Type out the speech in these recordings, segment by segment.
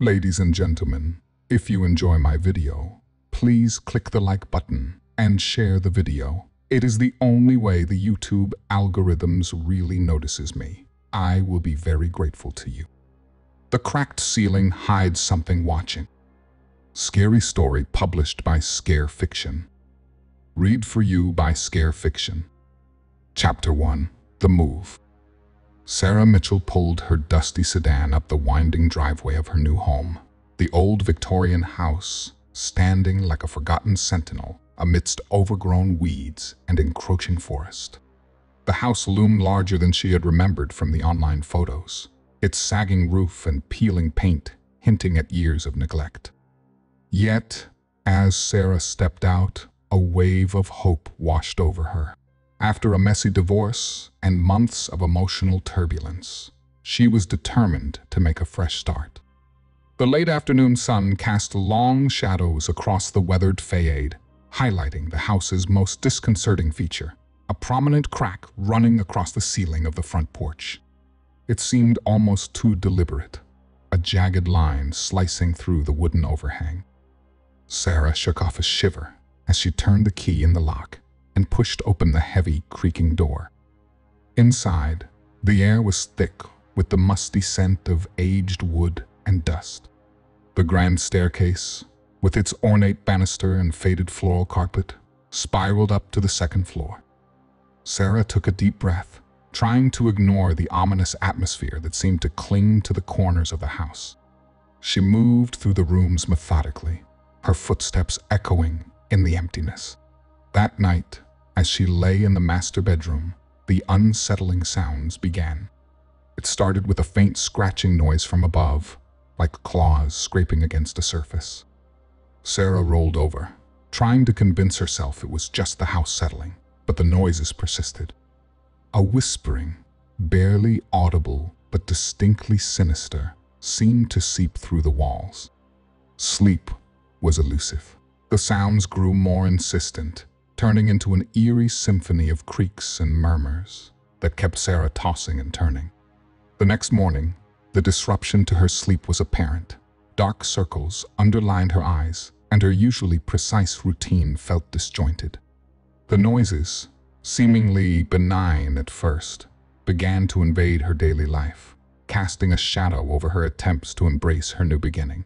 Ladies and gentlemen, if you enjoy my video, please click the like button and share the video. It is the only way the YouTube algorithms really notices me. I will be very grateful to you. The cracked ceiling hides something watching. Scary story published by Scare Fiction. Read for you by Scare Fiction. Chapter 1. The Move. Sarah Mitchell pulled her dusty sedan up the winding driveway of her new home, the old Victorian house standing like a forgotten sentinel amidst overgrown weeds and encroaching forest. The house loomed larger than she had remembered from the online photos, its sagging roof and peeling paint hinting at years of neglect. Yet, as Sarah stepped out, a wave of hope washed over her. After a messy divorce and months of emotional turbulence, she was determined to make a fresh start. The late afternoon sun cast long shadows across the weathered facade, highlighting the house's most disconcerting feature, a prominent crack running across the ceiling of the front porch. It seemed almost too deliberate, a jagged line slicing through the wooden overhang. Sarah shook off a shiver as she turned the key in the lock and pushed open the heavy, creaking door. Inside, the air was thick with the musty scent of aged wood and dust. The grand staircase, with its ornate banister and faded floral carpet, spiraled up to the second floor. Sarah took a deep breath, trying to ignore the ominous atmosphere that seemed to cling to the corners of the house. She moved through the rooms methodically, her footsteps echoing in the emptiness. That night, as she lay in the master bedroom, the unsettling sounds began. It started with a faint scratching noise from above, like claws scraping against a surface. Sarah rolled over, trying to convince herself it was just the house settling, but the noises persisted. A whispering, barely audible but distinctly sinister, seemed to seep through the walls. Sleep was elusive. The sounds grew more insistent, turning into an eerie symphony of creaks and murmurs that kept Sarah tossing and turning. The next morning, the disruption to her sleep was apparent. Dark circles underlined her eyes, and her usually precise routine felt disjointed. The noises, seemingly benign at first, began to invade her daily life, casting a shadow over her attempts to embrace her new beginning.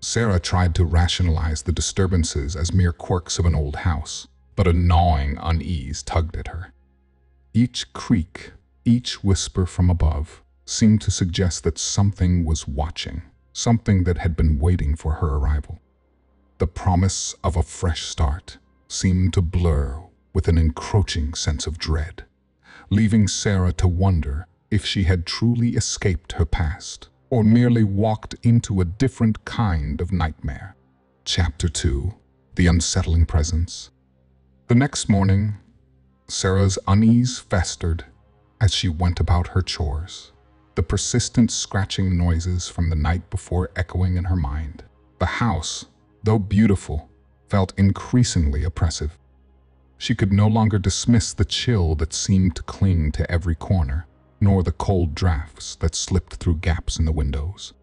Sarah tried to rationalize the disturbances as mere quirks of an old house, but a gnawing unease tugged at her. Each creak, each whisper from above, seemed to suggest that something was watching, something that had been waiting for her arrival. The promise of a fresh start seemed to blur with an encroaching sense of dread, leaving Sarah to wonder if she had truly escaped her past or merely walked into a different kind of nightmare. Chapter 2. The Unsettling Presence. The next morning, Sarah's unease festered as she went about her chores, the persistent scratching noises from the night before echoing in her mind. The house, though beautiful, felt increasingly oppressive. She could no longer dismiss the chill that seemed to cling to every corner, nor the cold drafts that slipped through gaps in the windows.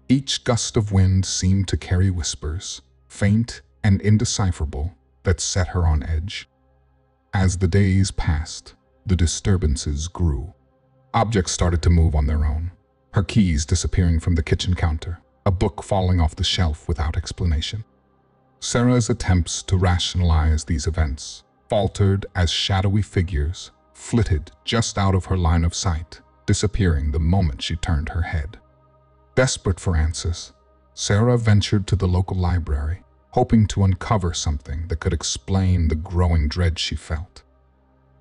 Each gust of wind seemed to carry whispers, faint and indecipherable, that set her on edge. As the days passed, the disturbances grew. Objects started to move on their own, her keys disappearing from the kitchen counter, a book falling off the shelf without explanation. Sarah's attempts to rationalize these events faltered as shadowy figures flitted just out of her line of sight, disappearing the moment she turned her head. Desperate for answers, Sarah ventured to the local library, hoping to uncover something that could explain the growing dread she felt.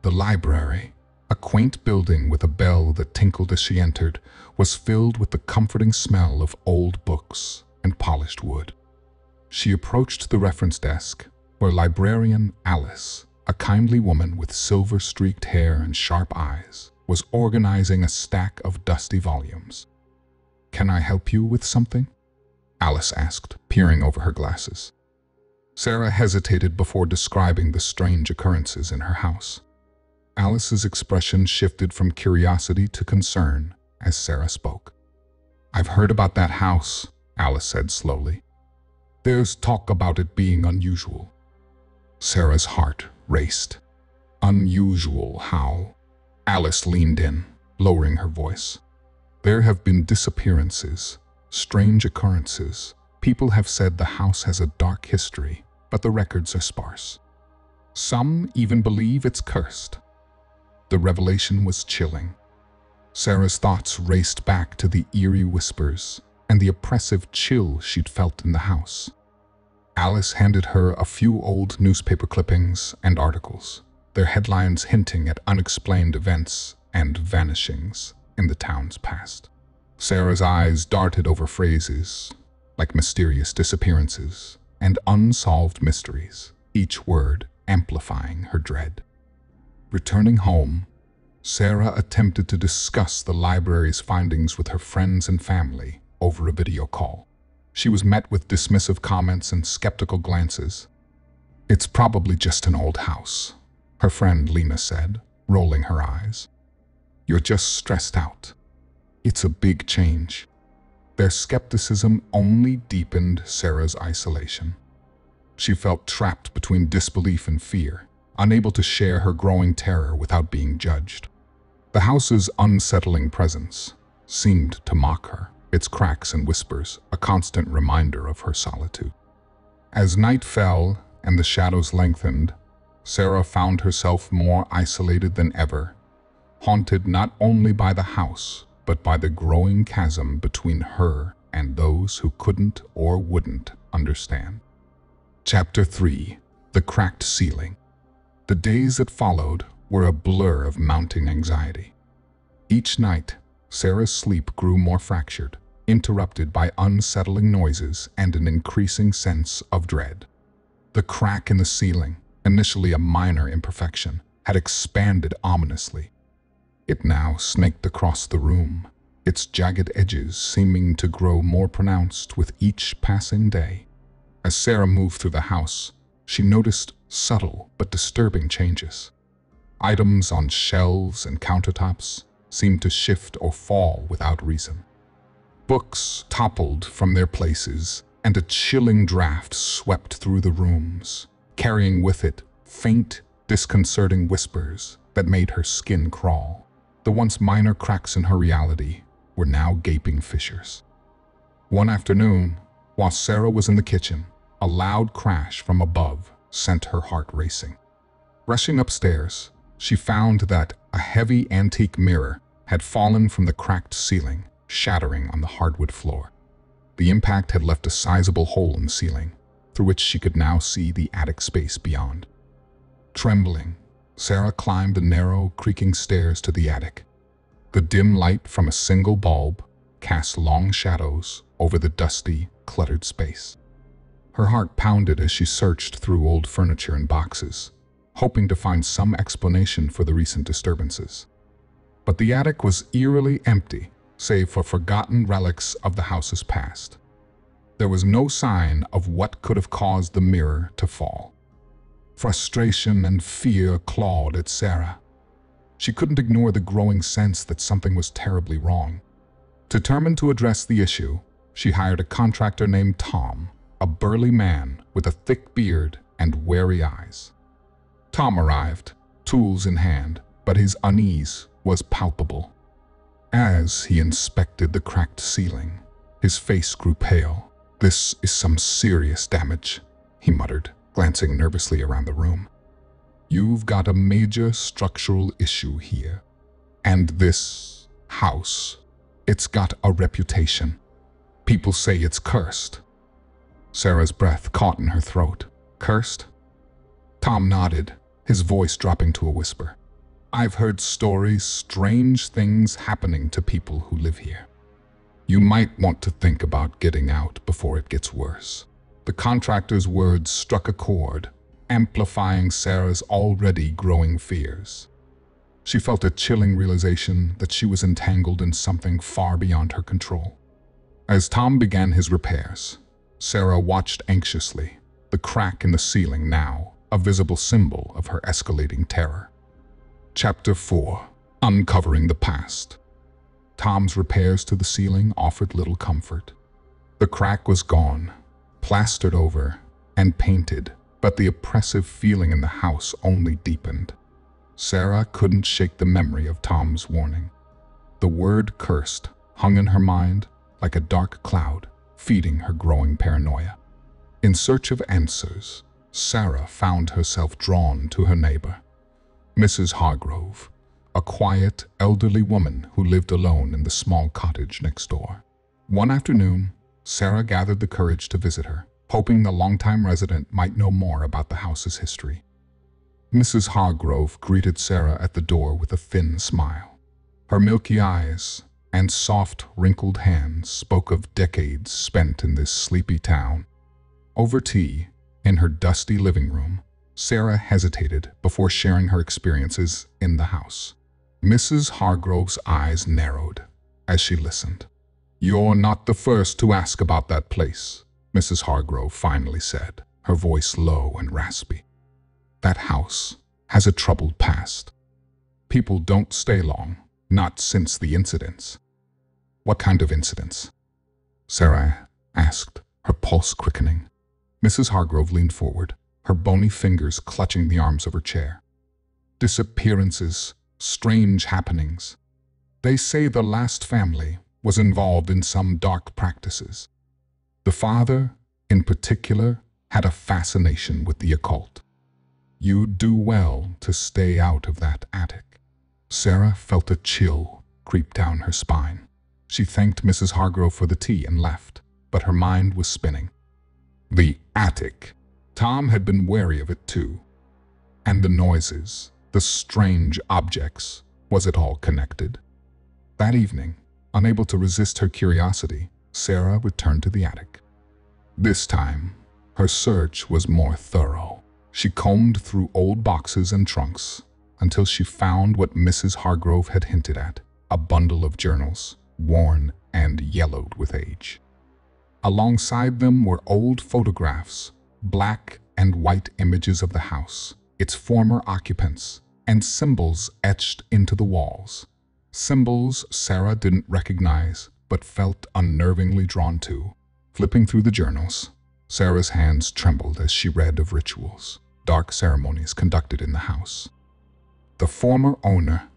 The library, a quaint building with a bell that tinkled as she entered, was filled with the comforting smell of old books and polished wood. She approached the reference desk, where librarian Alice, a kindly woman with silver-streaked hair and sharp eyes, was organizing a stack of dusty volumes. "Can I help you with something?" Alice asked, peering over her glasses. Sarah hesitated before describing the strange occurrences in her house. Alice's expression shifted from curiosity to concern as Sarah spoke. "I've heard about that house," Alice said slowly. There's talk about it being unusual. Sarah's heart raced. Unusual how? Alice leaned in, lowering her voice. There have been disappearances, strange occurrences. People have said the house has a dark history, but the records are sparse. Some even believe it's cursed. The revelation was chilling. Sarah's thoughts raced back to the eerie whispers and the oppressive chill she'd felt in the house. Alice handed her a few old newspaper clippings and articles, their headlines hinting at unexplained events and vanishings in the town's past. Sarah's eyes darted over phrases like mysterious disappearances and unsolved mysteries, each word amplifying her dread. Returning home, Sarah attempted to discuss the library's findings with her friends and family over a video call. She was met with dismissive comments and skeptical glances. It's probably just an old house, her friend Lena said, rolling her eyes. You're just stressed out. It's a big change. Their skepticism only deepened Sarah's isolation. She felt trapped between disbelief and fear, unable to share her growing terror without being judged. The house's unsettling presence seemed to mock her, its cracks and whispers a constant reminder of her solitude. As night fell and the shadows lengthened, Sarah found herself more isolated than ever, haunted not only by the house, but by the growing chasm between her and those who couldn't or wouldn't understand. Chapter 3. The Cracked Ceiling. The days that followed were a blur of mounting anxiety. Each night, Sarah's sleep grew more fractured, interrupted by unsettling noises and an increasing sense of dread. The crack in the ceiling, initially a minor imperfection, had expanded ominously. It now snaked across the room, its jagged edges seeming to grow more pronounced with each passing day. As Sarah moved through the house, she noticed subtle but disturbing changes. Items on shelves and countertops seemed to shift or fall without reason. Books toppled from their places, and a chilling draft swept through the rooms, carrying with it faint, disconcerting whispers that made her skin crawl. The once minor cracks in her reality were now gaping fissures. One afternoon, while Sarah was in the kitchen, a loud crash from above sent her heart racing. Rushing upstairs, she found that a heavy antique mirror had fallen from the cracked ceiling, shattering on the hardwood floor. The impact had left a sizable hole in the ceiling, through which she could now see the attic space beyond. Trembling, Sarah climbed the narrow, creaking stairs to the attic. The dim light from a single bulb cast long shadows over the dusty, cluttered space. Her heart pounded as she searched through old furniture and boxes, hoping to find some explanation for the recent disturbances. But the attic was eerily empty, save for forgotten relics of the house's past. There was no sign of what could have caused the mirror to fall. Frustration and fear clawed at Sarah. She couldn't ignore the growing sense that something was terribly wrong. Determined to address the issue, she hired a contractor named Tom, a burly man with a thick beard and wary eyes. Tom arrived, tools in hand, but his unease was palpable. As he inspected the cracked ceiling, his face grew pale. "This is some serious damage," he muttered, glancing nervously around the room. "You've got a major structural issue here. And this house, it's got a reputation. People say it's cursed." Sarah's breath caught in her throat. "Cursed?" Tom nodded, his voice dropping to a whisper. "I've heard stories, strange things happening to people who live here. You might want to think about getting out before it gets worse." The contractor's words struck a chord, amplifying Sarah's already growing fears. She felt a chilling realization that she was entangled in something far beyond her control. As Tom began his repairs, Sarah watched anxiously, the crack in the ceiling now a visible symbol of her escalating terror. Chapter 4. Uncovering the Past. Tom's repairs to the ceiling offered little comfort. The crack was gone, plastered over, and painted, but the oppressive feeling in the house only deepened. Sarah couldn't shake the memory of Tom's warning. The word cursed hung in her mind like a dark cloud, feeding her growing paranoia. In search of answers, Sarah found herself drawn to her neighbor, Mrs. Hargrove, a quiet, elderly woman who lived alone in the small cottage next door. One afternoon, Sarah gathered the courage to visit her, hoping the longtime resident might know more about the house's history. Mrs. Hargrove greeted Sarah at the door with a thin smile. Her milky eyes and soft, wrinkled hands spoke of decades spent in this sleepy town. Over tea, in her dusty living room, Sarah hesitated before sharing her experiences in the house. Mrs. Hargrove's eyes narrowed as she listened. "You're not the first to ask about that place," Mrs. Hargrove finally said, her voice low and raspy. "That house has a troubled past. People don't stay long, not since the incidents." "What kind of incidents?" Sarah asked, her pulse quickening. Mrs. Hargrove leaned forward, her bony fingers clutching the arms of her chair. "Disappearances, strange happenings. They say the last family was involved in some dark practices. The father, in particular, had a fascination with the occult. You'd do well to stay out of that attic." Sarah felt a chill creep down her spine. She thanked Mrs. Hargrove for the tea and left, but her mind was spinning. The attic. Tom had been wary of it too. And the noises, the strange objects, was it all connected? That evening, unable to resist her curiosity, Sarah returned to the attic. This time, her search was more thorough. She combed through old boxes and trunks until she found what Mrs. Hargrove had hinted at, a bundle of journals, worn and yellowed with age. Alongside them were old photographs, black and white images of the house, its former occupants, and symbols etched into the walls. Symbols Sarah didn't recognize, but felt unnervingly drawn to. Flipping through the journals, Sarah's hands trembled as she read of rituals, dark ceremonies conducted in the house. The former owner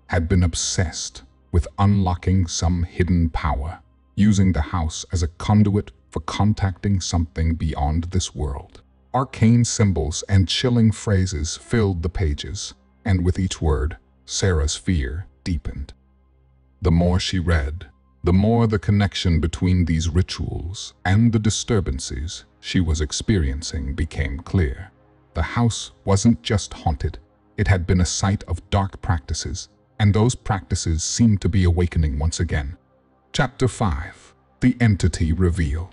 had been obsessed with unlocking some hidden power, using the house as a conduit for contacting something beyond this world. Arcane symbols and chilling phrases filled the pages, and with each word, Sarah's fear deepened. The more she read, the more the connection between these rituals and the disturbances she was experiencing became clear. The house wasn't just haunted, it had been a site of dark practices, and those practices seemed to be awakening once again. Chapter 5. The Entity Reveal.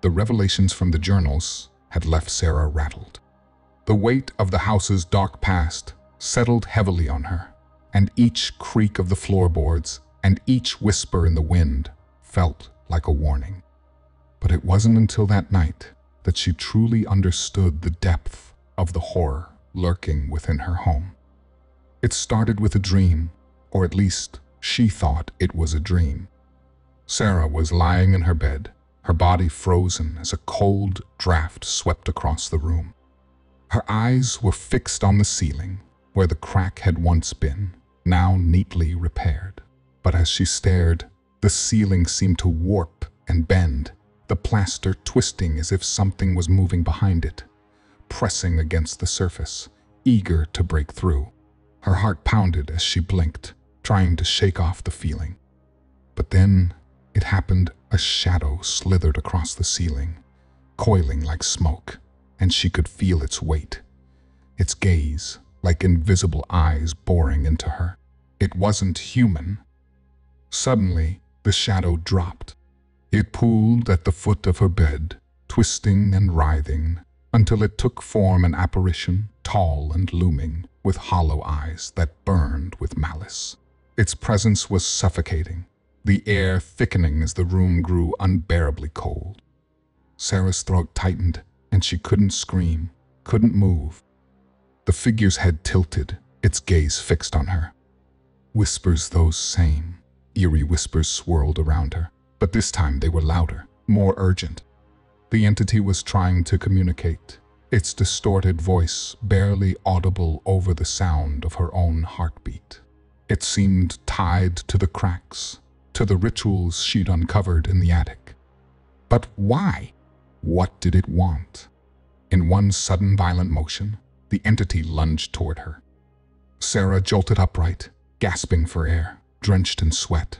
The revelations from the journals had left Sarah rattled. The weight of the house's dark past settled heavily on her, and each creak of the floorboards and each whisper in the wind felt like a warning. But it wasn't until that night that she truly understood the depth of the horror lurking within her home. It started with a dream, or at least she thought it was a dream. Sarah was lying in her bed, her body frozen as a cold draft swept across the room. Her eyes were fixed on the ceiling, where the crack had once been, now neatly repaired. But as she stared, the ceiling seemed to warp and bend, the plaster twisting as if something was moving behind it, pressing against the surface, eager to break through. Her heart pounded as she blinked, trying to shake off the feeling. But then it happened. A shadow slithered across the ceiling, coiling like smoke, and she could feel its weight, its gaze like invisible eyes boring into her. It wasn't human. Suddenly, the shadow dropped. It pooled at the foot of her bed, twisting and writhing, until it took form an apparition, tall and looming, with hollow eyes that burned with malice. Its presence was suffocating, the air thickening as the room grew unbearably cold. Sarah's throat tightened, and she couldn't scream, couldn't move. The figure's head tilted, its gaze fixed on her. Whispers, those same, eerie whispers swirled around her, but this time they were louder, more urgent. The entity was trying to communicate, its distorted voice barely audible over the sound of her own heartbeat. It seemed tied to the cracks, to the rituals she'd uncovered in the attic. But why? What did it want? In one sudden violent motion, the entity lunged toward her. Sarah jolted upright, gasping for air, drenched in sweat.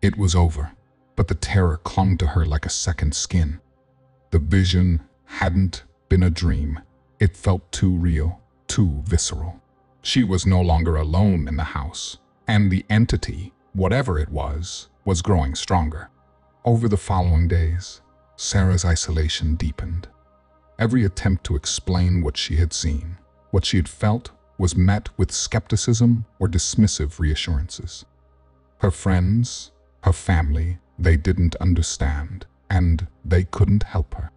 It was over, but the terror clung to her like a second skin. The vision hadn't been a dream. It felt too real, too visceral. She was no longer alone in the house, and the entity, whatever it was growing stronger. Over the following days, Sarah's isolation deepened. Every attempt to explain what she had seen, what she had felt, was met with skepticism or dismissive reassurances. Her friends, her family, they didn't understand, and they couldn't help her.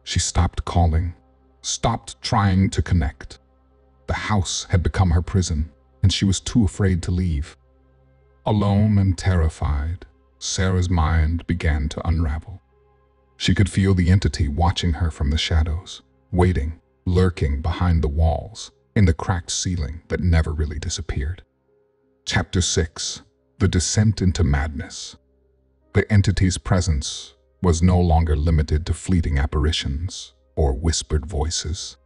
She stopped calling, stopped trying to connect. The house had become her prison, and she was too afraid to leave. Alone and terrified, Sarah's mind began to unravel. She could feel the entity watching her from the shadows, waiting, lurking behind the walls, in the cracked ceiling that never really disappeared. Chapter 6: The Descent into Madness. The entity's presence was no longer limited to fleeting apparitions or whispered voices.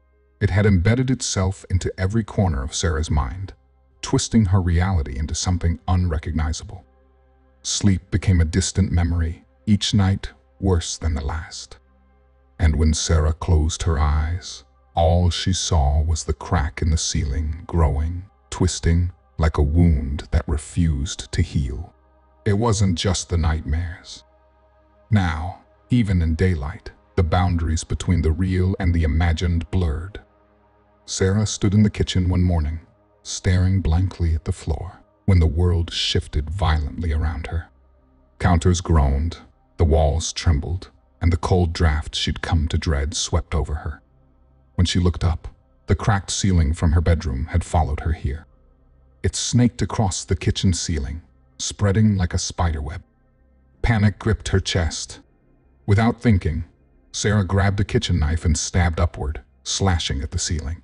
It had embedded itself into every corner of Sarah's mind, twisting her reality into something unrecognizable. Sleep became a distant memory, each night worse than the last. And when Sarah closed her eyes, all she saw was the crack in the ceiling growing, twisting like a wound that refused to heal. It wasn't just the nightmares. Now, even in daylight, the boundaries between the real and the imagined blurred. Sarah stood in the kitchen one morning, staring blankly at the floor, when the world shifted violently around her. Counters groaned, the walls trembled, and the cold draft she'd come to dread swept over her. When she looked up, the cracked ceiling from her bedroom had followed her here. It snaked across the kitchen ceiling, spreading like a spiderweb. Panic gripped her chest. Without thinking, Sarah grabbed a kitchen knife and stabbed upward, slashing at the ceiling.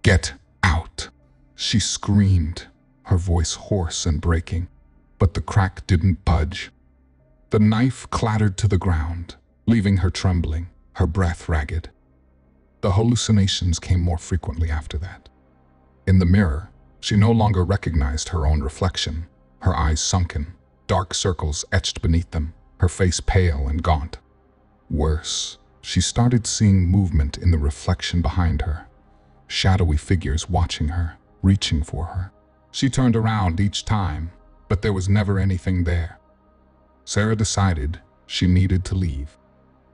"Get out!" she screamed, her voice hoarse and breaking, but the crack didn't budge. The knife clattered to the ground, leaving her trembling, her breath ragged. The hallucinations came more frequently after that. In the mirror, she no longer recognized her own reflection, her eyes sunken, dark circles etched beneath them, her face pale and gaunt. Worse, she started seeing movement in the reflection behind her, shadowy figures watching her, reaching for her. She turned around each time, but there was never anything there. Sarah decided she needed to leave.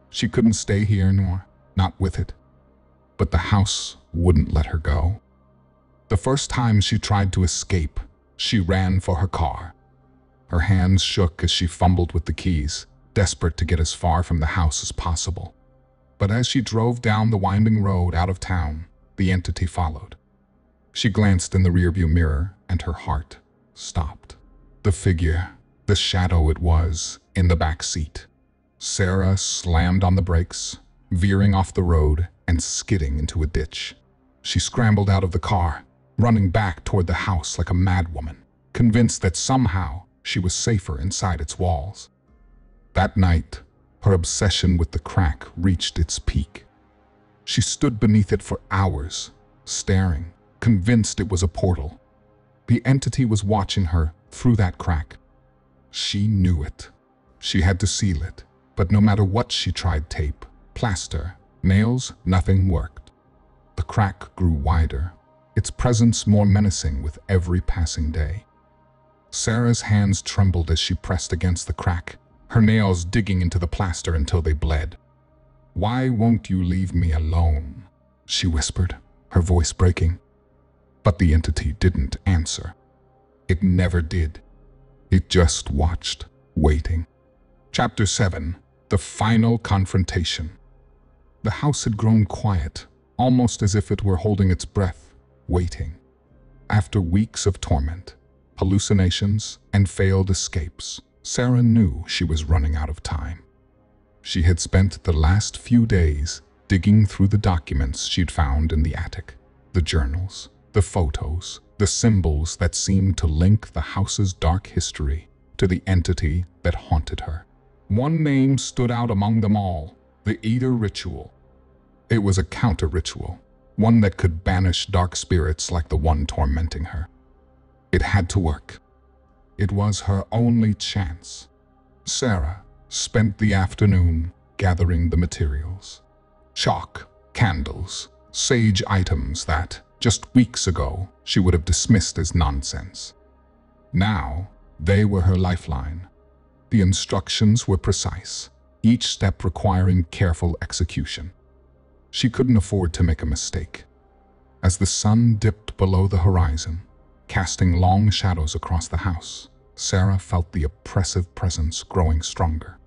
She couldn't stay here anymore, not with it. But the house wouldn't let her go. The first time she tried to escape, she ran for her car. Her hands shook as she fumbled with the keys, desperate to get as far from the house as possible. But as she drove down the winding road out of town, the entity followed. She glanced in the rearview mirror, and her heart stopped. The figure, the shadow it was, in the back seat. Sarah slammed on the brakes, veering off the road and skidding into a ditch. She scrambled out of the car, running back toward the house like a madwoman, convinced that somehow she was safer inside its walls. That night, her obsession with the crack reached its peak. She stood beneath it for hours, staring, convinced it was a portal. The entity was watching her through that crack. She knew it. She had to seal it, but no matter what she tried, tape, plaster, nails, nothing worked. The crack grew wider, its presence more menacing with every passing day. Sarah's hands trembled as she pressed against the crack, her nails digging into the plaster until they bled. "Why won't you leave me alone?" she whispered, her voice breaking. But the entity didn't answer. It never did. It just watched, waiting. Chapter 7: The Final Confrontation. The house had grown quiet, almost as if it were holding its breath, waiting. After weeks of torment, hallucinations, and failed escapes, Sarah knew she was running out of time. She had spent the last few days digging through the documents she'd found in the attic, the journals, the photos, the symbols that seemed to link the house's dark history to the entity that haunted her. One name stood out among them all: the Eater ritual. It was a counter-ritual, one that could banish dark spirits like the one tormenting her. It had to work. It was her only chance. Sarah spent the afternoon gathering the materials. Chalk, candles, sage items that, just weeks ago, she would have dismissed as nonsense. Now, they were her lifeline. The instructions were precise, each step requiring careful execution. She couldn't afford to make a mistake. As the sun dipped below the horizon, casting long shadows across the house, Sarah felt the oppressive presence growing stronger.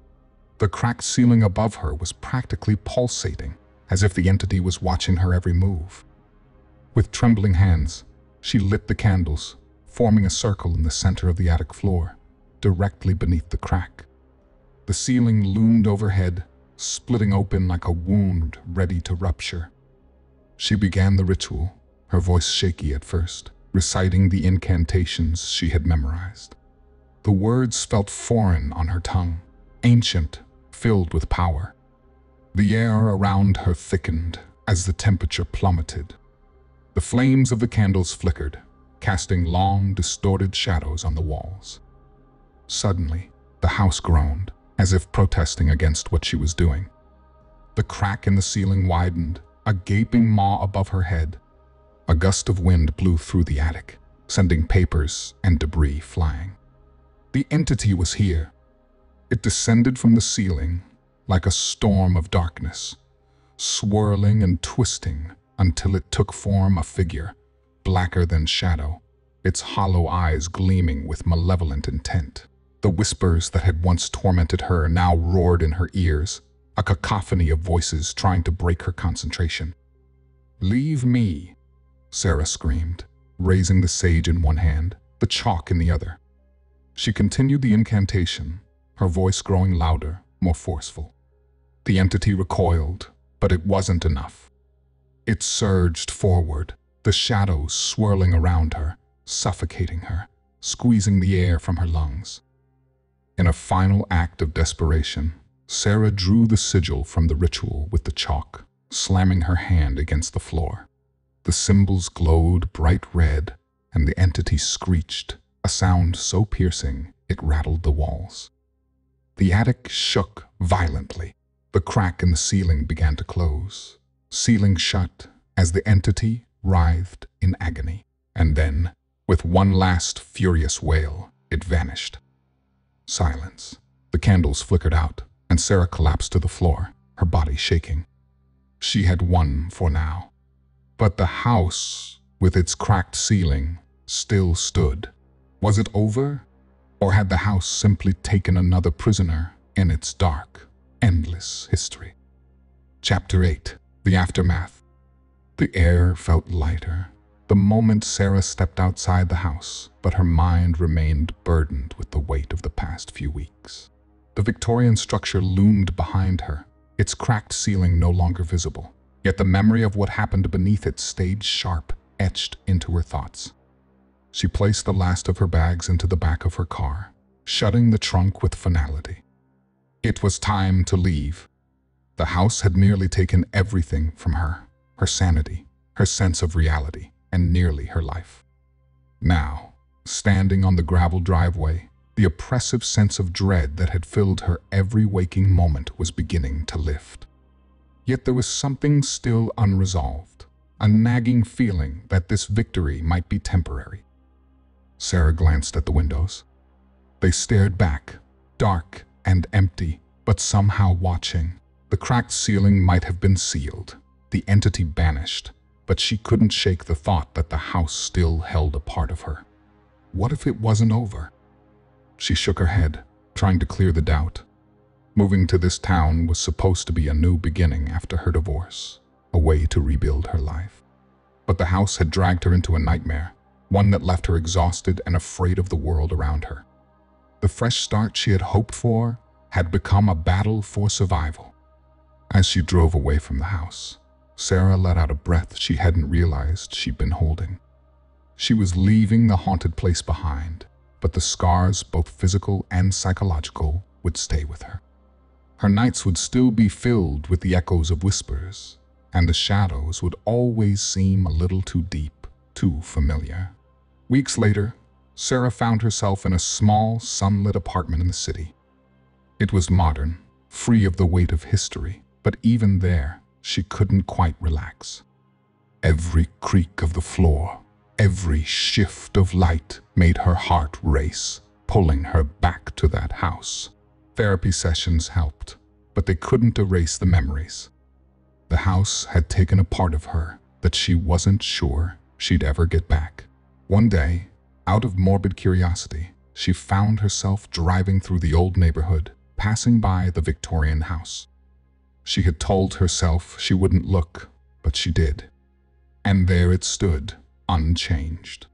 The cracked ceiling above her was practically pulsating, as if the entity was watching her every move. With trembling hands, she lit the candles, forming a circle in the center of the attic floor, directly beneath the crack. The ceiling loomed overhead, splitting open like a wound ready to rupture. She began the ritual, her voice shaky at first, reciting the incantations she had memorized. The words felt foreign on her tongue, ancient, filled with power. The air around her thickened as the temperature plummeted. The flames of the candles flickered, casting long, distorted shadows on the walls. Suddenly, the house groaned, as if protesting against what she was doing. The crack in the ceiling widened, a gaping maw above her head. A gust of wind blew through the attic, sending papers and debris flying. The entity was here. It descended from the ceiling like a storm of darkness, swirling and twisting until it took form a figure, blacker than shadow, its hollow eyes gleaming with malevolent intent. The whispers that had once tormented her now roared in her ears, a cacophony of voices trying to break her concentration. "Leave me," Sarah screamed, raising the sage in one hand, the chalk in the other. She continued the incantation, her voice growing louder, more forceful. The entity recoiled, but it wasn't enough. It surged forward, the shadows swirling around her, suffocating her, squeezing the air from her lungs. In a final act of desperation, Sarah drew the sigil from the ritual with the chalk, slamming her hand against the floor. The symbols glowed bright red, and the entity screeched, a sound so piercing it rattled the walls. The attic shook violently. The crack in the ceiling began to close, sealing shut as the entity writhed in agony. And then, with one last furious wail, it vanished. Silence. The candles flickered out, and Sarah collapsed to the floor, her body shaking. She had won for now. But the house, with its cracked ceiling, still stood. Was it over? Or had the house simply taken another prisoner in its dark, endless history? Chapter 8. The Aftermath. The air felt lighter the moment Sarah stepped outside the house, but her mind remained burdened with the weight of the past few weeks. The Victorian structure loomed behind her, its cracked ceiling no longer visible. Yet the memory of what happened beneath it stayed sharp, etched into her thoughts. She placed the last of her bags into the back of her car, shutting the trunk with finality. It was time to leave. The house had nearly taken everything from her sanity, her sense of reality, and nearly her life. Now, standing on the gravel driveway, the oppressive sense of dread that had filled her every waking moment was beginning to lift. Yet there was something still unresolved, a nagging feeling that this victory might be temporary. Sarah glanced at the windows. They stared back, dark and empty, but somehow watching. The cracked ceiling might have been sealed, the entity banished, but she couldn't shake the thought that the house still held a part of her. What if it wasn't over? She shook her head, trying to clear the doubt. Moving to this town was supposed to be a new beginning after her divorce, a way to rebuild her life. But the house had dragged her into a nightmare, one that left her exhausted and afraid of the world around her. The fresh start she had hoped for had become a battle for survival. As she drove away from the house, Sarah let out a breath she hadn't realized she'd been holding. She was leaving the haunted place behind, but the scars, both physical and psychological, would stay with her. Her nights would still be filled with the echoes of whispers, and the shadows would always seem a little too deep, too familiar. Weeks later, Sarah found herself in a small, sunlit apartment in the city. It was modern, free of the weight of history, but even there, she couldn't quite relax. Every creak of the floor, every shift of light made her heart race, pulling her back to that house. Therapy sessions helped, but they couldn't erase the memories. The house had taken a part of her that she wasn't sure she'd ever get back. One day, out of morbid curiosity, she found herself driving through the old neighborhood, passing by the Victorian house. She had told herself she wouldn't look, but she did. And there it stood, unchanged.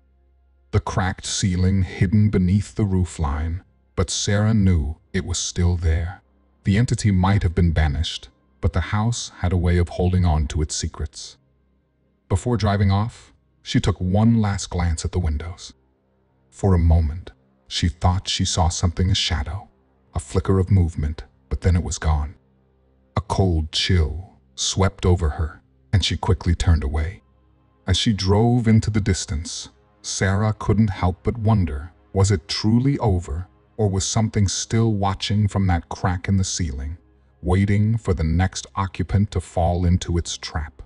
The cracked ceiling hidden beneath the roofline, but Sarah knew it was still there. The entity might have been banished, but the house had a way of holding on to its secrets. Before driving off, she took one last glance at the windows. For a moment, she thought she saw something, a shadow, a flicker of movement, but then it was gone. A cold chill swept over her, and she quickly turned away. As she drove into the distance, Sarah couldn't help but wonder, was it truly over, or was something still watching from that crack in the ceiling, waiting for the next occupant to fall into its trap?